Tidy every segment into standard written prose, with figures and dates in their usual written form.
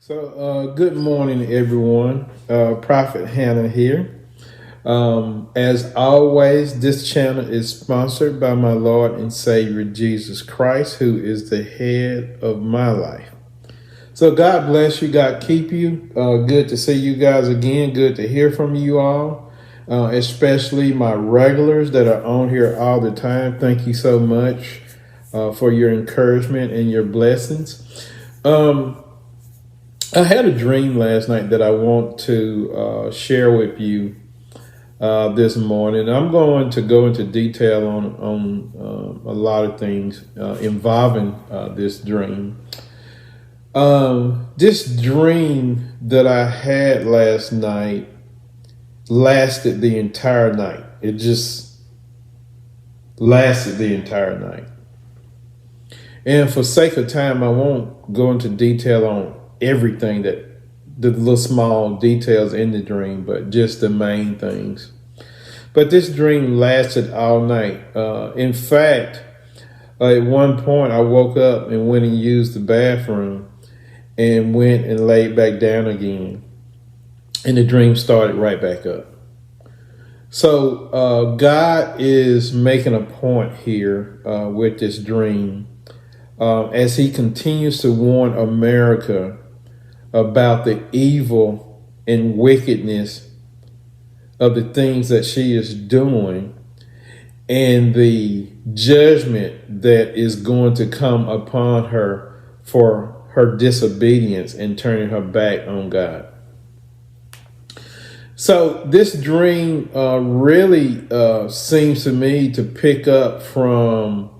Good morning, everyone. Prophet Hannah here. As always, this channel is sponsored by my Lord and Savior Jesus Christ, who is the head of my life. So God bless you. God keep you. Good to see you guys again. Good to hear from you all, especially my regulars that are on here all the time. Thank you so much for your encouragement and your blessings. I had a dream last night that I want to share with you this morning. I'm going to go into detail on a lot of things involving this dream. This dream that I had last night lasted the entire night. It just lasted the entire night. And for sake of time, I won't go into detail on everything, that the little small details in the dream, but just the main things. But this dream lasted all night. In fact, at one point I woke up and went and used the bathroom and went and laid back down again, and the dream started right back up. So God is making a point here with this dream as he continues to warn America about the evil and wickedness of the things that she is doing and the judgment that is going to come upon her for her disobedience and turning her back on God. So this dream really seems to me to pick up from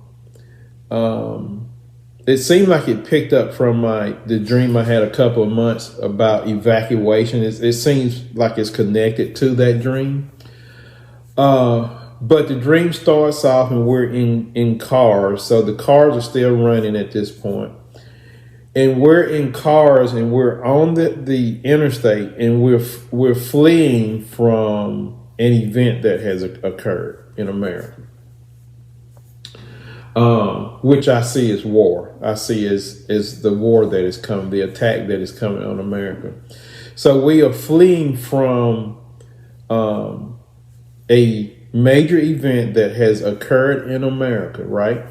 it seemed like it picked up from the dream I had a couple of months about evacuation. It seems like it's connected to that dream. But the dream starts off and we're in cars. So the cars are still running at this point. And we're in cars and we're on the interstate and we're fleeing from an event that has occurred in America. Which I see as war. I see as the war that is coming, the attack that is coming on America. So we are fleeing from a major event that has occurred in America, right?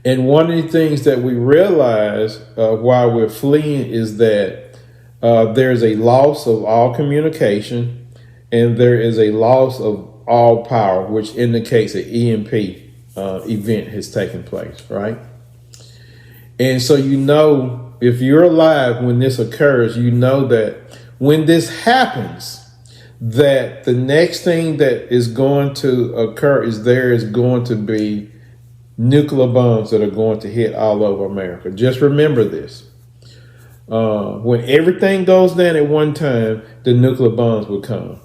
And one of the things that we realize while we're fleeing is that there's a loss of all communication and there is a loss of all power, which indicates an EMP event has taken place, right? And so if you're alive when this occurs, you know that when this happens, that the next thing that is going to occur is there is going to be nuclear bombs that are going to hit all over America. Just remember this. When everything goes down at one time, the nuclear bombs will come.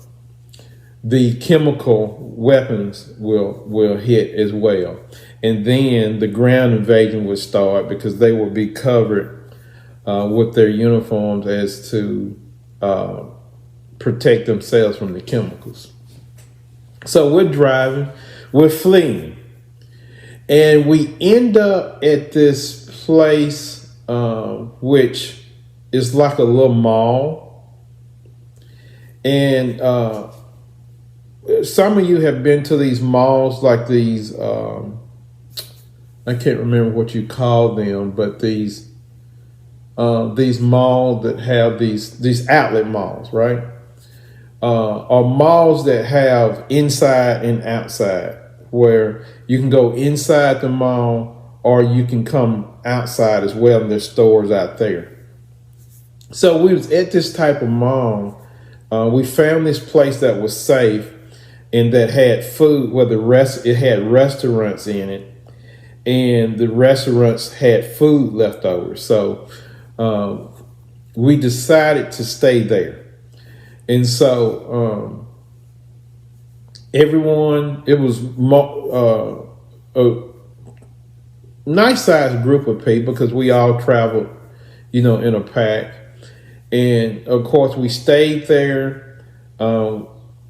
The chemical weapons will hit as well. And then the ground invasion will start because they will be covered with their uniforms as to protect themselves from the chemicals. So we're driving, we're fleeing, and we end up at this place which is like a little mall. And some of you have been to these malls, like these, I can't remember what you call them, but these malls that have these outlet malls, right? Or malls that have inside and outside, where you can go inside the mall or you can come outside as well, and there's stores out there. So we was at this type of mall. We found this place that was safe and that had food, where it had restaurants in it, and the restaurants had food left over. So we decided to stay there. And so everyone, it was a nice sized group of people because we all traveled, in a pack. And of course we stayed there.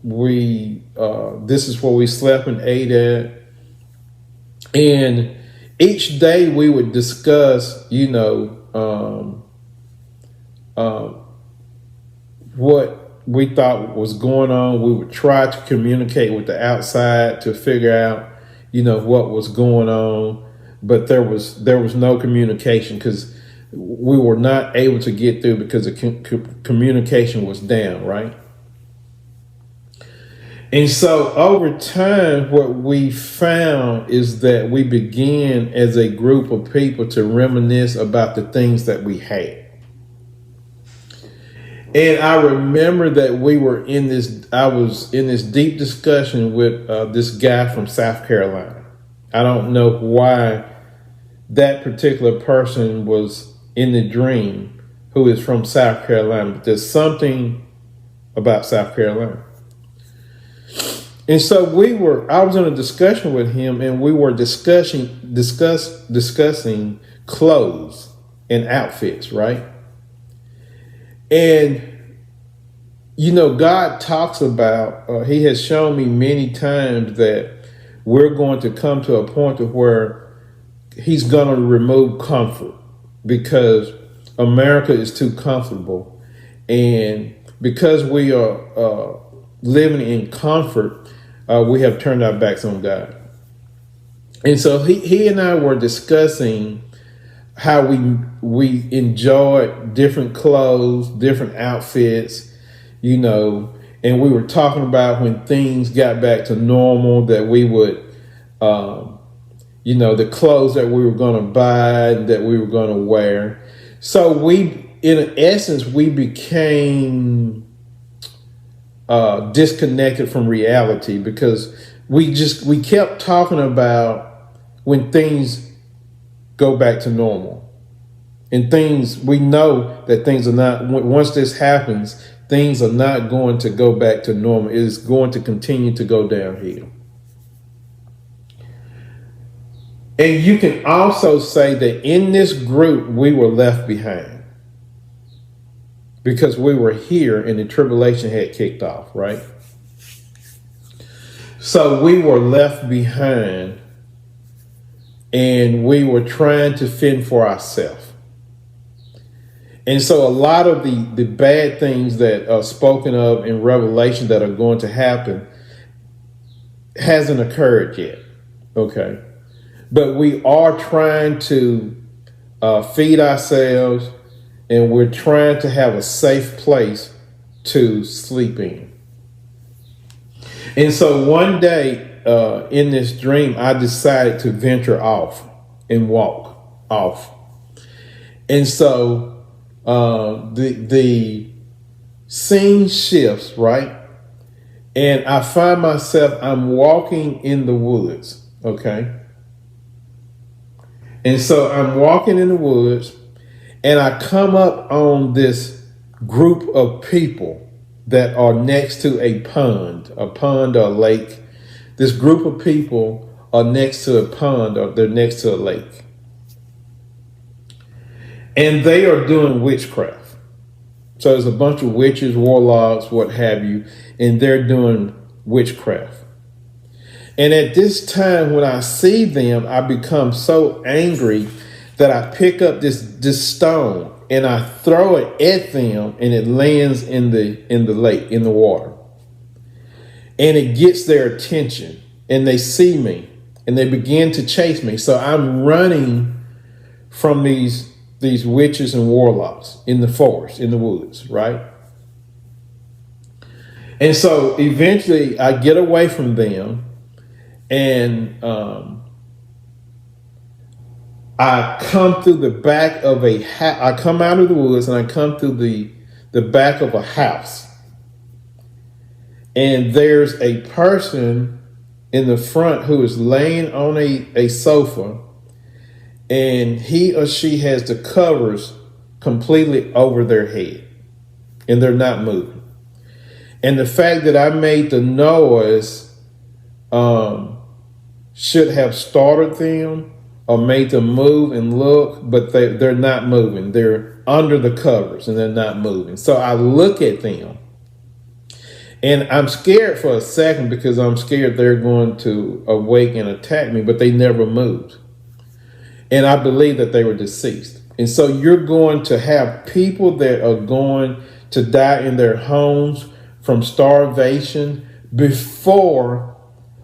This is where we slept and ate at. And each day we would discuss, what we thought was going on. We would try to communicate with the outside to figure out, what was going on, but there was no communication because we were not able to get through because the communication was down, right? And so over time, what we found is that we began as a group of people to reminisce about the things that we had. And I remember that I was in this deep discussion with this guy from South Carolina. I don't know why that particular person was in the dream who is from South Carolina, but there's something about South Carolina. And so I was in a discussion with him, and we were discussing clothes and outfits, right? And, God talks about, he has shown me many times that we're going to come to a point of where he's going to remove comfort because America is too comfortable. And because we are living in comfort, we have turned our backs on God. And so he and I were discussing how we enjoyed different clothes, different outfits, and we were talking about when things got back to normal that we would, the clothes that we were going to buy, that we were going to wear. So in essence, we became disconnected from reality because we kept talking about when things go back to normal, and we know that things are not, once this happens, things are not going to go back to normal. It is going to continue to go downhill. And you can also say that in this group, we were left behind because we were here and the tribulation had kicked off, right? So we were left behind and we were trying to fend for ourselves. And so a lot of the bad things that are spoken of in Revelation that are going to happen hasn't occurred yet, okay? But we are trying to feed ourselves, and we're trying to have a safe place to sleep in. And so one day in this dream, I decided to venture off and walk off. And so the scene shifts, right? And I find myself, I'm walking in the woods, okay? And so I'm walking in the woods, and I come up on this group of people that are next to a pond or a lake. This group of people are next to a pond or they're next to a lake. And they are doing witchcraft. So there's a bunch of witches, warlocks, what have you, and they're doing witchcraft. And at this time, when I see them, I become so angry that I pick up this stone and I throw it at them, and it lands in the lake, in the water. And it gets their attention, and they see me, and they begin to chase me. So I'm running from these witches and warlocks in the forest, in the woods, right? And so eventually I get away from them, and I come through the back of I come out of the woods and I come through the back of a house. And there's a person in the front who is laying on a sofa, and he or she has the covers completely over their head, and they're not moving. And the fact that I made the noise should have started them or made them move and look, but they're not moving. They're under the covers and they're not moving. So I look at them, and I'm scared for a second because I'm scared they're going to awake and attack me, but they never moved. And I believe that they were deceased. And so you're going to have people that are going to die in their homes from starvation before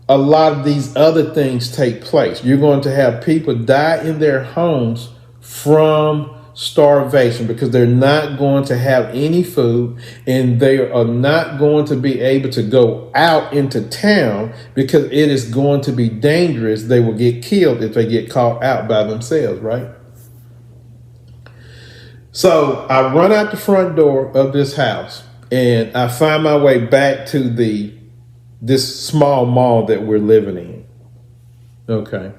a lot of these other things take place. You're going to have people die in their homes from starvation because they're not going to have any food, and they are not going to be able to go out into town because it is going to be dangerous. They will get killed if they get caught out by themselves, right? So I run out the front door of this house and I find my way back to this small mall that we're living in. Okay.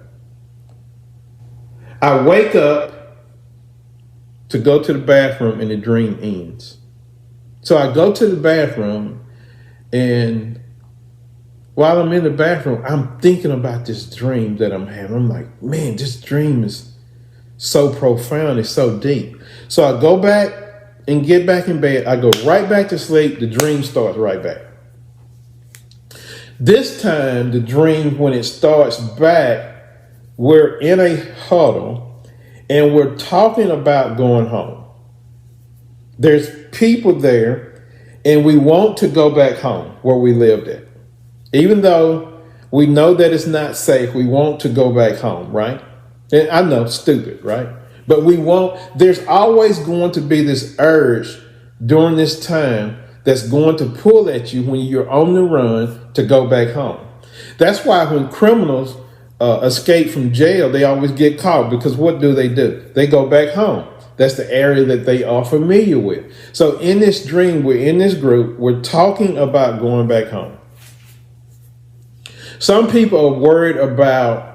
I wake up to go to the bathroom and the dream ends. So I go to the bathroom, and while I'm in the bathroom, I'm thinking about this dream that I'm having. I'm like, man, this dream is so profound. It's so deep. So I go back and get back in bed. I go right back to sleep. The dream starts right back. This time, the dream, when it starts back, we're in a huddle and we're talking about going home. There's people there and we want to go back home where we lived at. Even though we know that it's not safe, we want to go back home, right? And I know, stupid, right? But there's always going to be this urge during this time that's going to pull at you when you're on the run to go back home. That's why when criminals escape from jail, they always get caught, because what do? They go back home. That's the area that they are familiar with. So in this dream, we're in this group, we're talking about going back home. Some people are worried about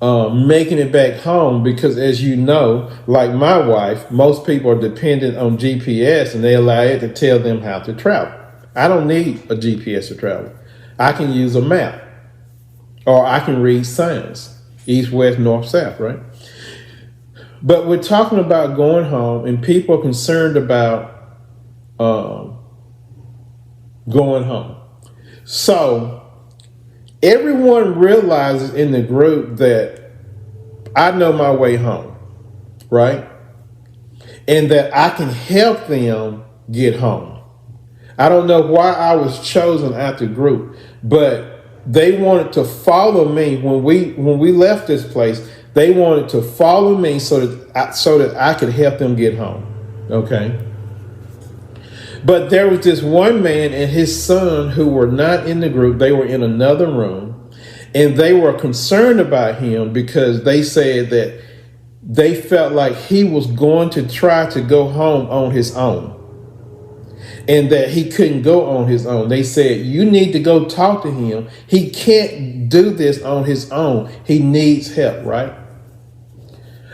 making it back home because, as you know, like my wife, most people are dependent on GPS and they allow it to tell them how to travel. I don't need a GPS to travel. I can use a map, or I can read signs, east, west, north, south, right? But we're talking about going home, and people are concerned about going home. So everyone realizes in the group that I know my way home, right? And that I can help them get home. I don't know why I was chosen out the group, but they wanted to follow me when we left this place. They wanted to follow me so that I could help them get home. Okay. But there was this one man and his son who were not in the group. They were in another room, and they were concerned about him because they said that they felt like he was going to try to go home on his own, and that he couldn't go on his own. They said, you need to go talk to him. He can't do this on his own. He needs help, right?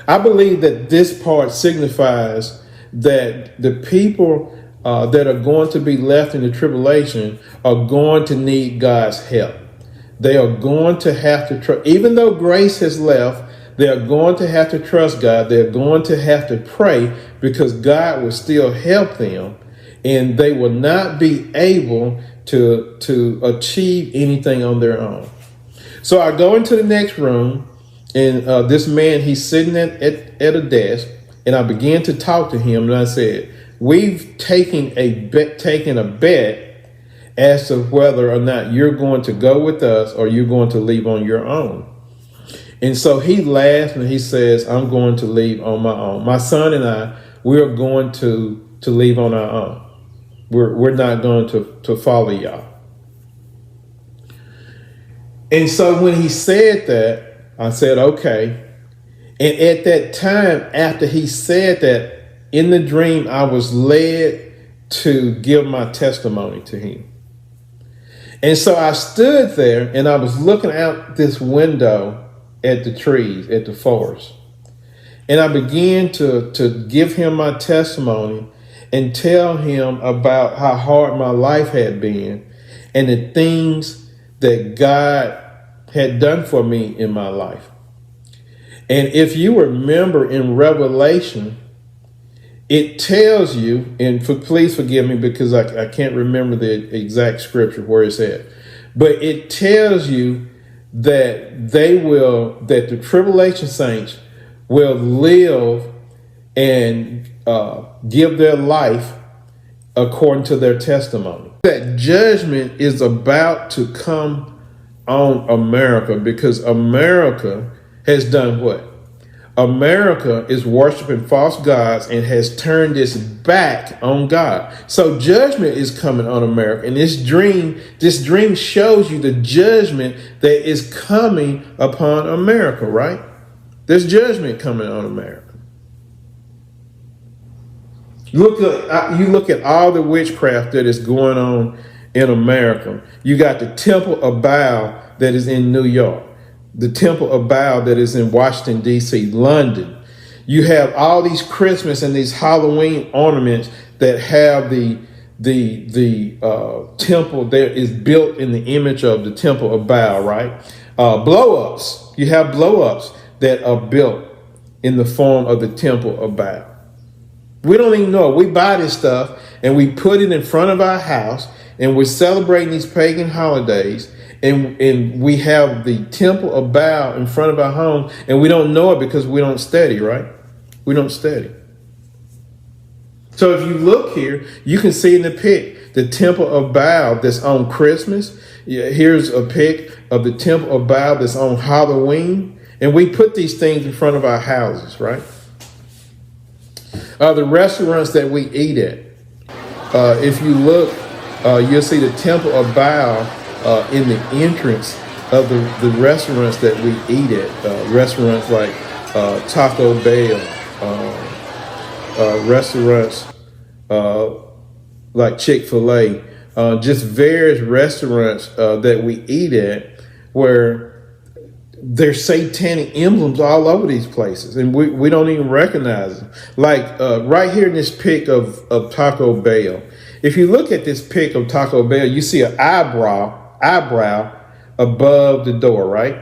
I believe that this part signifies that the people that are going to be left in the tribulation are going to need God's help. They are going to have to trust, even though grace has left, they are going to have to trust God. They're going to have to pray, because God will still help them, and they will not be able to achieve anything on their own. So I go into the next room, and this man, he's sitting at a desk, and I began to talk to him, and I said, we've taken a bet as to whether or not you're going to go with us or you're going to leave on your own. And so he laughed and he says, I'm going to leave on my own. My son and I, we're going to leave on our own. We're not going to follow y'all. And so when he said that, I said, okay. And at that time, after he said that, in the dream, I was led to give my testimony to him. And so I stood there and I was looking out this window at the trees, at the forest. And I began to give him my testimony and tell him about how hard my life had been and the things that God had done for me in my life. And if you remember in Revelation, it tells you, and please forgive me because I can't remember the exact scripture where it's at, but it tells you that the tribulation saints will live and give their life according to their testimony. That judgment is about to come on America because America has done what? America is worshiping false gods and has turned its back on God. So judgment is coming on America. And this dream shows you the judgment that is coming upon America, right? There's judgment coming on America. You look at all the witchcraft that is going on in America. You got the Temple of Baal that is in New York, the Temple of Baal that is in Washington, D.C., London. You have all these Christmas and these Halloween ornaments that have the temple that is built in the image of the Temple of Baal, right? Blow-ups. You have blow-ups that are built in the form of the Temple of Baal. We don't even know. We buy this stuff and we put it in front of our house and we're celebrating these pagan holidays and we have the Temple of Baal in front of our home and we don't know it because we don't study, right? We don't study. So if you look here, you can see in the pic the Temple of Baal that's on Christmas. Here's a pic of the Temple of Baal that's on Halloween. And we put these things in front of our houses, right? The restaurants that we eat at. If you look, you'll see the Temple of Baal in the entrance of the restaurants that we eat at. Restaurants like Taco Bell, restaurants like Chick-fil-A, just various restaurants that we eat at where there's satanic emblems all over these places, and we don't even recognize them. Like right here in this pic of Taco Bell. If you look at this pic of Taco Bell, you see an eyebrow above the door, right?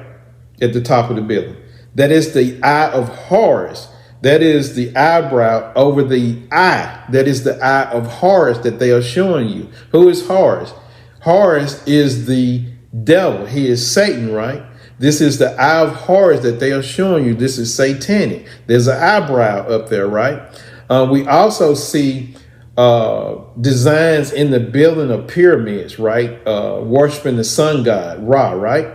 At the top of the building. That is the eye of Horus. That is the eyebrow over the eye. That is the eye of Horus that they are showing you. Who is Horus? Horus is the devil. He is Satan, right? This is the eye of Horus that they are showing you. This is satanic. There's an eyebrow up there, right? We also see designs in the building of pyramids, right? Worshiping the sun god, Ra, right?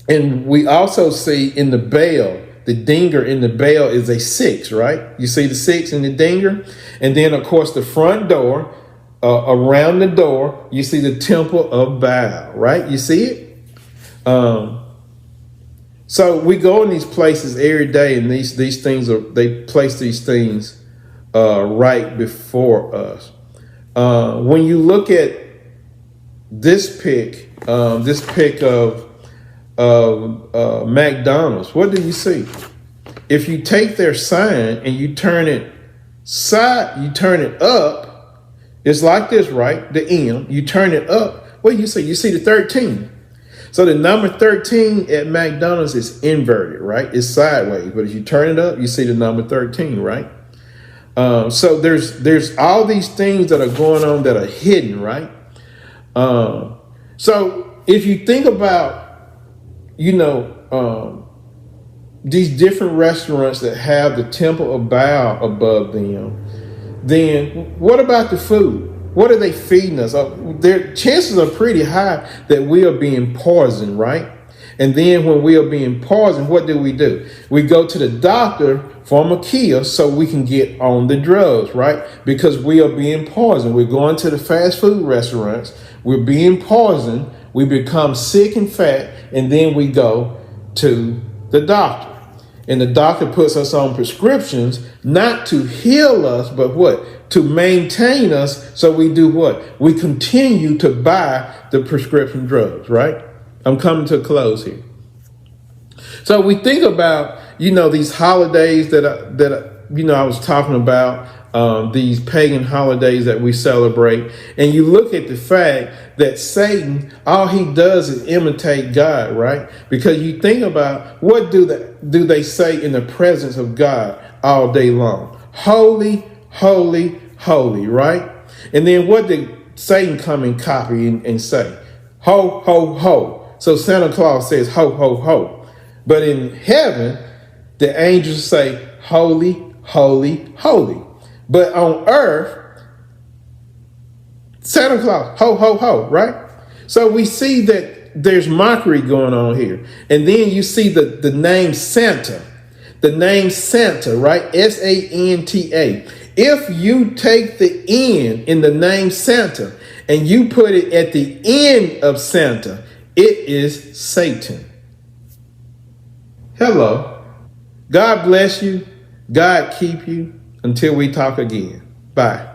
And we also see in the bell, the dinger in the bell is a 6, right? You see the 6 in the dinger? And then, of course, the front door, around the door, you see the Temple of Baal, right? You see it? So we go in these places every day, and these things they place these things right before us. When you look at this pic of McDonald's, what do you see? If you take their sign and you turn it up, it's like this, right? The M, you turn it up. What do you see? You see the 13. So the number 13 at McDonald's is inverted, right? It's sideways. But if you turn it up, you see the number 13, right? So there's all these things that are going on that are hidden, right? So if you think about, these different restaurants that have the Temple of Baal above them, then what about the food? What are they feeding us? Their chances are pretty high that we are being poisoned, right? And then when we are being poisoned, what do? We go to the doctor for a cure so we can get on the drugs, right? Because we are being poisoned. We're going to the fast food restaurants. We're being poisoned. We become sick and fat, and then we go to the doctor. And the doctor puts us on prescriptions not to heal us, but what? To maintain us. So we do what? We continue to buy the prescription drugs, right? I'm coming to a close here. So we think about, these holidays that I was talking about, these pagan holidays that we celebrate. And you look at the fact that Satan, all he does is imitate God, right? Because you think about, what do they say in the presence of God all day long? Holy, holy, holy, right? And then what did Satan come and copy and say? Ho, ho, ho. So Santa Claus says ho, ho, ho. But in heaven, the angels say, holy, holy, holy. But on earth, Santa Claus, ho, ho, ho, right? So we see that there's mockery going on here. And then you see the name Santa. The name Santa, right? Santa. If you take the N in the name Santa and you put it at the end of Santa, it is Satan. Hello. God bless you. God keep you. Until we talk again. Bye.